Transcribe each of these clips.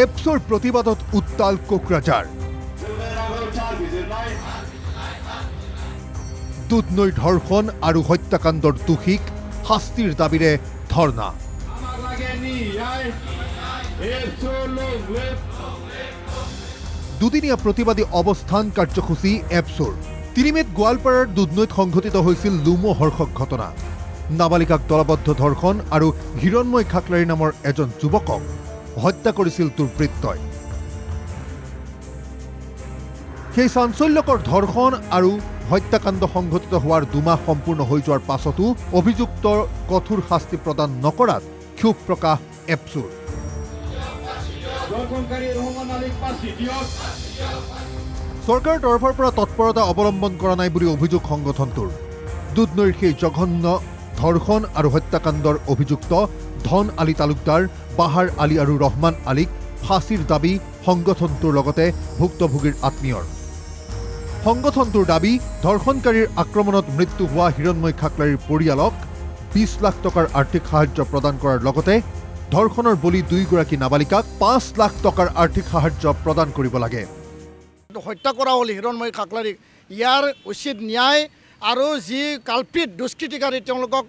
এপছৰ প্ৰতিবাদত উত্তাল কোকৰাঝাৰ। দুধনৈ ধৰ্ষণ আৰু হত্যাকাণ্ডৰ দোষীক শাস্তিৰ দাবীৰে ধৰ্ণা। দুদিনীয়া প্ৰতিবাদী অৱস্থান কাৰ্যসূচী এপছৰ। ৩ মেত গোৱালপাৰাৰ দুধনৈত সংঘটিত হৈছিল লোমহৰ্ষক ঘটনা। নাবালিকাক দলবদ্ধ ধৰ্ষণ আৰু হিৰণময় খাকলাৰী নামৰ এজন যুৱকক হত্যা কৰিছিল দুৰ্বৃত্তই। সেই চাঞ্চল্যকৰ ধৰ্ষণ আৰু হত্যাকাণ্ড সংঘটিত হোৱাৰ 2 মাহ সম্পূৰ্ণ হৈ যোৱাৰ পাছতো অভিযুক্তৰ কঠোৰ শাস্তি প্ৰদান নকৰাত ক্ষোভ প্ৰকাশ এপছৰ। চৰকাৰৰ তৰফৰ পৰা তৎপৰতা অৱলম্বন কৰা নাই বুলি অভিযোগ সংগঠনটোৰ। দুধনৈৰ সেই জঘন্য ধৰ্ষণ আৰু হত্যাকাণ্ডৰ অভিযুক্ত ধন আলী তালুকদাৰ, বাহাৰ আলী আৰু ৰহমান আলীক ফাঁচীৰ দাবী সংগঠনটোৰ লগতে ভুক্তভোগীৰ আত্মীয়ৰ। সংগঠনটোৰ দাবী, ধৰ্ষণকাৰীৰ আক্ৰমণত মৃত্যু হোৱা হিৰণময় খাকলাৰীৰ পৰিয়ালক 20 লাখ টকাৰ আৰ্থিক সাহায্য প্ৰদান কৰাৰ লগতে ধৰ্ষণৰ বলি 2 গৰাকী নাবালিকাক 5 লাখ টকাৰ আৰ্থিক সাহায্য প্ৰদান কৰিব লাগে। হত্যা কৰা হ'ল হিৰণময় খাকলাৰীক। ইয়াৰ উচিত ন্যায় আৰু যি কালপিত দুষ্কৃতিকাৰী তেওঁলোকক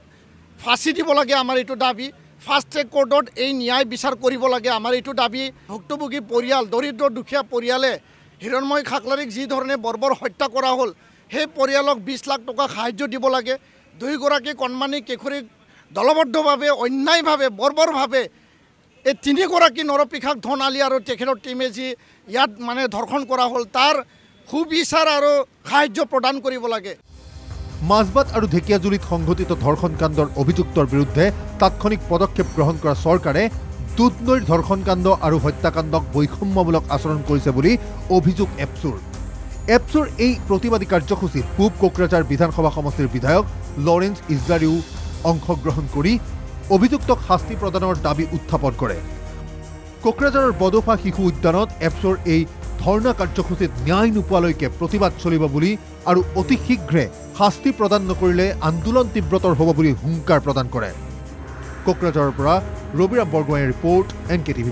ফাঁচি দিব লাগে, আমাৰ এইটো দাবী। ফাষ্ট ট্ৰেক কোৰ্টত এই ন্যায় বিচাৰ কৰিব লাগে, আমাৰ এইটো দাবী। ভুক্তভোগী পৰিয়াল, দৰিদ্ৰ দুখীয়া পৰিয়ালে হিৰণময় খাকলাৰীক যি ধৰণে বৰ্বৰ হত্যা কৰা হ'ল, সেই পৰিয়ালক 20 লাখ টকা সাহায্য দিব লাগে। 2 গৰাকী কণমানি কিশোৰীক দলবদ্ধভাৱে অন্যায়ভাৱে বৰ্বৰভাৱে এই 3 গৰাকী নৰপিশাক ধন আলী আৰু তেখেতৰ টিমে যি ইয়াত ধৰ্ষণ কৰা হ'ল, তাৰ সুবিচাৰ আৰু সাহায্য প্ৰদান কৰিব লাগে। মাজবাট আৰু ঢেকিয়াজুলিত সংঘটিত ধৰ্ষণকাণ্ডৰ অভিযুক্তৰ বিৰুদ্ধে তাৎক্ষণিক পদক্ষেপ গ্ৰহণ কৰা চৰকাৰে দুধনৈৰ ধৰ্ষণকাণ্ড আৰু হত্যাকাণ্ডক বৈষম্যমূলক আচৰণ কৰিছে বুলি অভিযোগ এপছৰ। এপছৰ এই প্ৰতিবাদী কাৰ্যসূচীত পূব কোকৰাঝাৰ বিধানসভা সমষ্টিৰ বিধায়ক লৰেন্স ইজলাৰীও অংশগ্ৰহণ কৰি অভিযুক্তক শাস্তি প্ৰদানৰ দাবী উত্থাপন কৰে। কোকৰাঝাৰৰ বডোফা শিশু উদ্যানত এপছৰ এই ধৰ্ণা কাৰ্যসূচীত ন্যায় নোপোৱালৈকে প্ৰতিবাদ চলিব বুলি আৰু অতি শীঘ্ৰে শাস্তি প্ৰদান নকৰিলে আন্দোলন তীব্ৰতৰ হ'ব বুলি হুংকাৰ প্ৰদান কৰে। কোকৰাঝাৰৰ পৰা ৰবিৰাম বৰগোহাঁইৰ ৰিপৰ্ট, NKTV+।